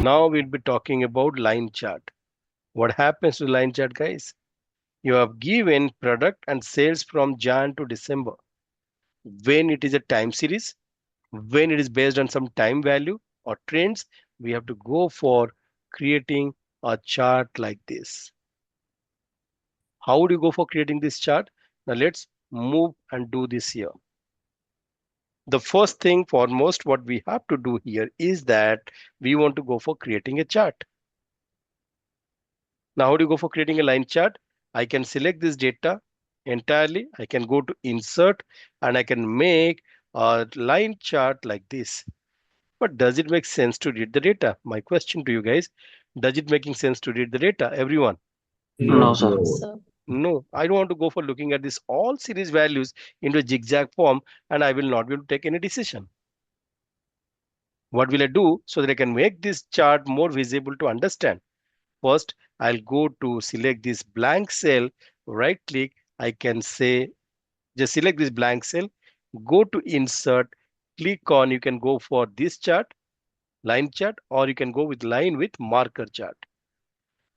Now we'll be talking about line chart. What happens to line chart, guys? You have given product and sales from Jan to December. When it is a time series, when it is based on some time value or trends, we have to go for creating a chart like this. How would you go for creating this chart? Now let's move and do this here. The first thing foremost what we have to do here is that we want to go for creating a chart. Now how do you go for creating a line chart? I can select this data entirely. I can go to insert and I can make a line chart like this. But does it make sense to read the data? My question to you guys, does it making sense to read the data? Everyone? No, No. sir. Sir. No, I don't want to go for looking at this all series values into a zigzag form and I will not be able to take any decision. What will I do so that I can make this chart more visible to understand? First, I'll go to select this blank cell, right click, I can say just select this blank cell, go to insert, click on, you can go for this chart, line chart, or you can go with line with marker chart.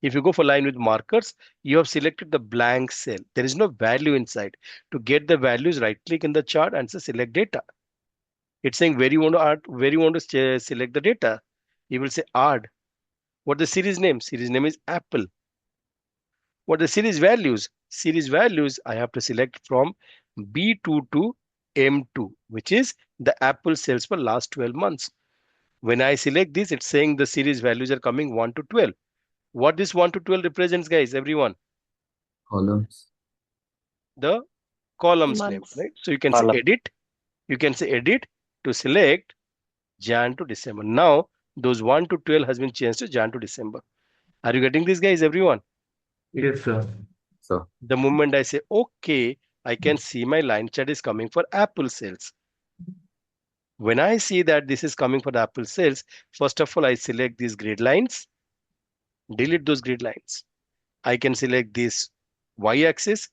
If you go for line with markers, you have selected the blank cell. There is no value inside. To get the values, right click in the chart and say select data. It's saying where you want to add, where you want to select the data. You will say add. What the series name? Series name is Apple. What the series values? Series values I have to select from B2 to M2, which is the Apple sales for last 12 months. When I select this, it's saying the series values are coming 1 to 12. What this 1 to 12 represents, guys, everyone? Columns. The columns name, Months. right? So you can say Column. edit. You can say edit to select Jan to December. Now, those 1 to 12 has been changed to Jan to December. Are you getting this, guys, everyone? Yes, sir. So, The moment I say OK, I can see my line chart is coming for Apple sales. When I see that this is coming for the Apple sales, first of all, I select these grid lines, delete those grid lines. I can select this y-axis,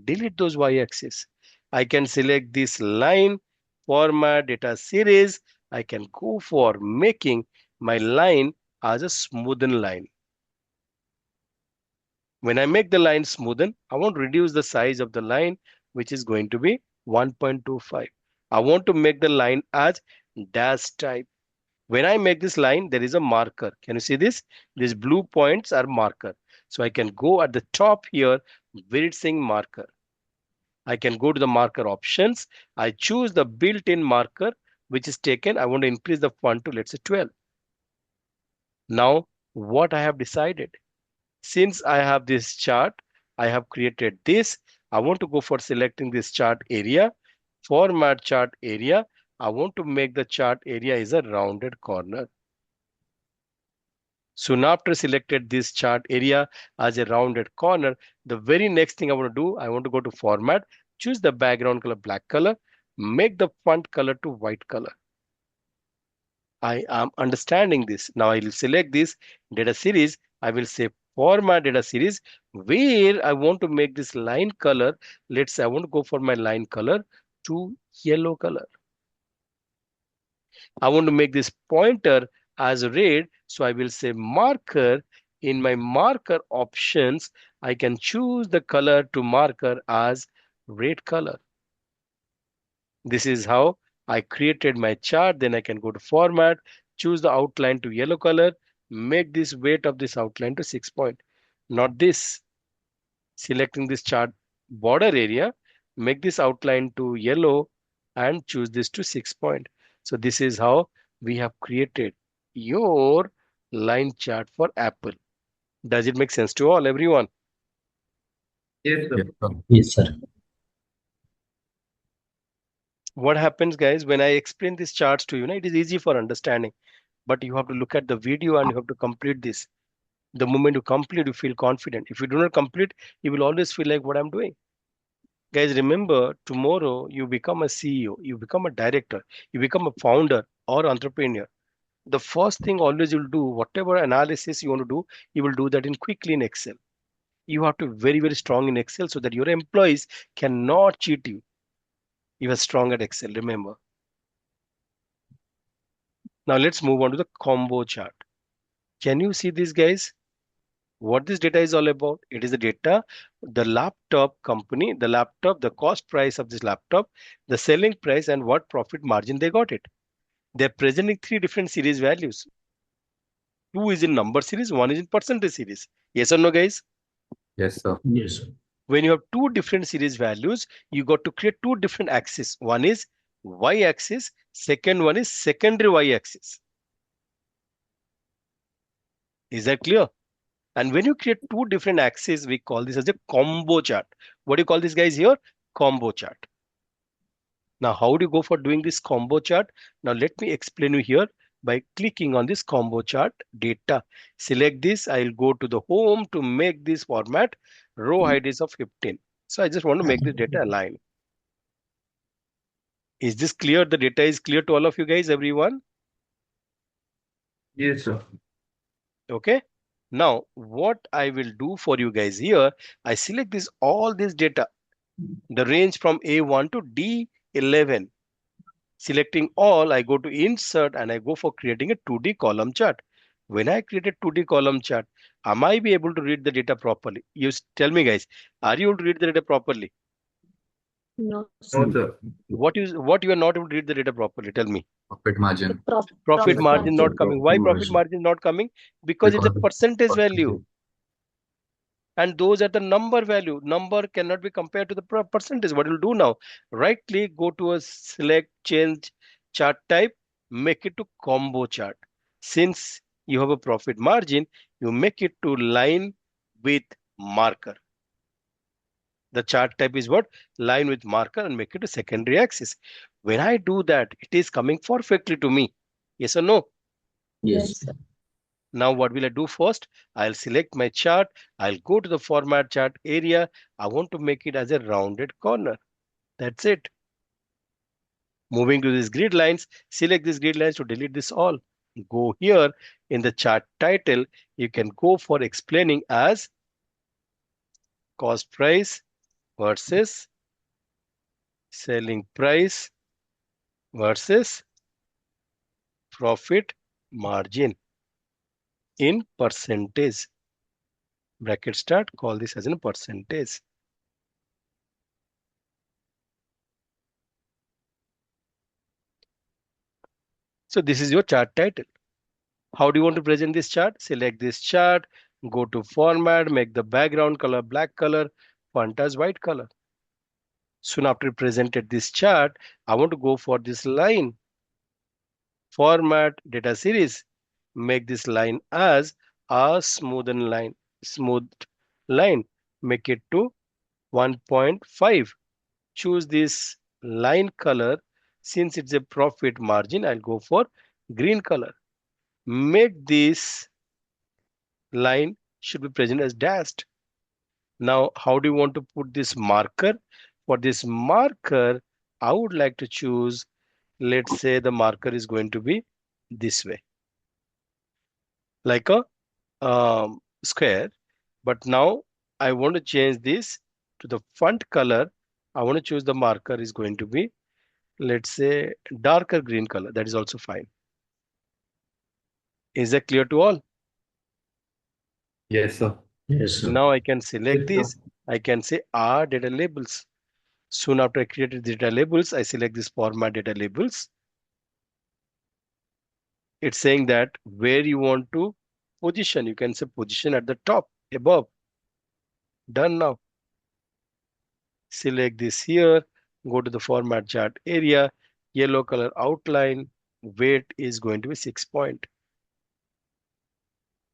delete those y-axis. I can select this line, format, data series. I can go for making my line as a smoothen line. When I make the line smoothen, I want to reduce the size of the line, which is going to be 1.25. I want to make the line as dash type. When I make this line, there is a marker. Can you see this? These blue points are marker. So I can go at the top here where it's saying marker. I can go to the marker options. I choose the built-in marker, which is taken. I want to increase the font to, let's say, 12. Now, what I have decided, since I have this chart, I have created this. I want to go for selecting this chart area, format chart area. I want to make the chart area is a rounded corner. Soon after selected this chart area as a rounded corner, the very next thing I want to do, I want to go to format, choose the background color black color, make the font color to white color. I am understanding this. Now I will select this data series. I will say format data series where I want to make this line color. Let's say I want to go for my line color to yellow color. I want to make this pointer as red. So I will say marker. In my marker options, I can choose the color to marker as red color. This is how I created my chart. Then I can go to format, choose the outline to yellow color, make this weight of this outline to 6 point. Not this, selecting this chart border area, make this outline to yellow and choose this to 6 point. So this is how we have created your line chart for Apple. Does it make sense to all, everyone? Yes, sir. yes, sir. Yes, sir. What happens, guys, when I explain these charts to you, it is easy for understanding, but you have to look at the video and you have to complete this. The moment you complete, you feel confident. If you do not complete, you will always feel like what I'm doing. Guys, remember tomorrow you become a CEO, you become a director, you become a founder or entrepreneur. The first thing always you'll do, whatever analysis you want to do, you will do that in quickly in Excel. You have to be very, very strong in Excel so that your employees cannot cheat you. You are strong at Excel, remember. Now let's move on to the combo chart. Can you see this, guys? What this data is all about? It is the data, the laptop company, the laptop, the cost price of this laptop, the selling price, and what profit margin they got it. They're presenting three different series values. Two is in number series, one is in percentage series. Yes or no, guys? Yes, sir. Yes, sir. When you have two different series values, you got to create two different axes. One is y axis, second one is secondary y axis. Is that clear? And when you create two different axes, we call this as a combo chart. What do you call this, guys, here? Combo chart. Now, how do you go for doing this combo chart? Now, let me explain you here by clicking on this combo chart data. Select this. I'll go to the home to make this format. Row height is of 15. So I just want to make this data align. Is this clear? The data is clear to all of you guys, everyone? Yes, sir. Okay. Now, what I will do for you guys here, I select this all this data, the range from A1 to D11. Selecting all, I go to insert and I go for creating a 2D column chart. When I create a 2D column chart, am I be able to read the data properly? Tell me, guys, are you able to read the data properly? No, No, sir. sir. What you are not able to read the data properly? Tell me. Profit The margin. profit Profit margin not margin. coming. Why profit Margin. margin not coming? Because it's a Because of percentage value. percentage. And those are the number value. Number cannot be compared to the percentage. What you'll do now, right click, go to a select, change chart type, make it to combo chart. Since you have a profit margin, you make it to line with marker. The chart type is what? Line with marker, and make it a secondary axis. When I do that, it is coming perfectly to me. Yes or no? Yes, sir. Now what will I do first? I'll select my chart. I'll go to the format chart area. I want to make it as a rounded corner. That's it. Moving to these grid lines, select these grid lines to delete this all. Go here in the chart title. You can go for explaining as cost price versus selling price versus profit margin in percentage. Bracket start, call this as a percentage. So this is your chart title. How do you want to present this chart? Select this chart, go to format, make the background color black color, font as white color. Soon after you presented this chart, I want to go for this line. Format data series. Make this line as a smoothen line. Smooth line. Make it to 1.5. Choose this line color. Since it's a profit margin, I'll go for green color. Make this line should be present as dashed. Now, how do you want to put this marker? For this marker, I would like to choose, let's say the marker is going to be this way, like a square. But now I want to change this to the font color. I want to choose the marker is going to be, let's say, darker green color. That is also fine. Is that clear to all? Yes, sir. Yes, sir. Now I can select Yes, sir. this. I can say R data labels. Soon after I created the data labels, I select this format data labels. It's saying that where you want to position. You can say position at the top, above. Done now. Select this here. Go to the format chart area. Yellow color outline. Weight is going to be 6 point.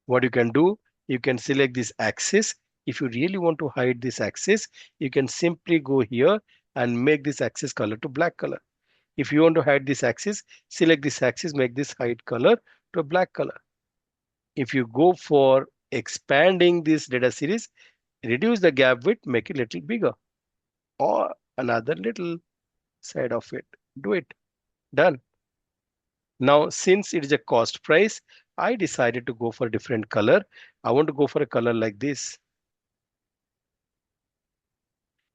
What you can do, you can select this axis. If you really want to hide this axis, you can simply go here and make this axis color to black color. If you want to hide this axis, select this axis, make this hide color to a black color. If you go for expanding this data series, reduce the gap width, make it a little bigger, or another little side of it. Do it. Done. Now, since it is a cost price, I decided to go for a different color. I want to go for a color like this.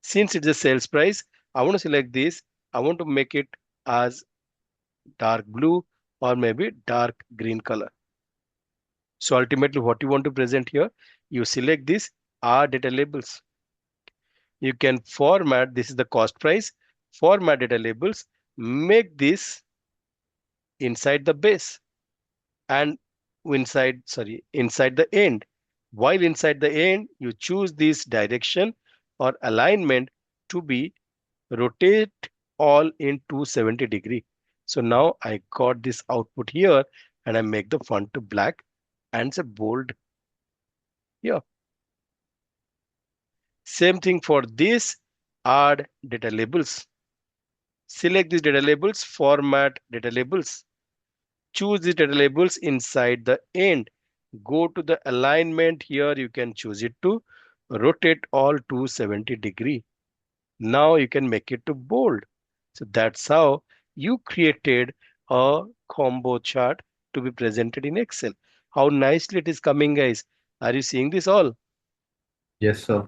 Since it's a sales price, I want to select this. I want to make it as dark blue or maybe dark green color. So ultimately what you want to present here, you select this R data labels. You can format, this is the cost price, format data labels, make this inside the base and inside the end. While inside the end, you choose this direction or alignment to be rotate all in 270-degree. So now I got this output here and I make the font to black and say bold here. Same thing for this, add data labels. Select these data labels, format data labels. Choose the data labels inside the end. Go to the alignment here. You can choose it to rotate all 270-degree. Now you can make it to bold. So that's how you created a combo chart to be presented in Excel. How nicely it is coming, guys. Are you seeing this all? Yes, sir.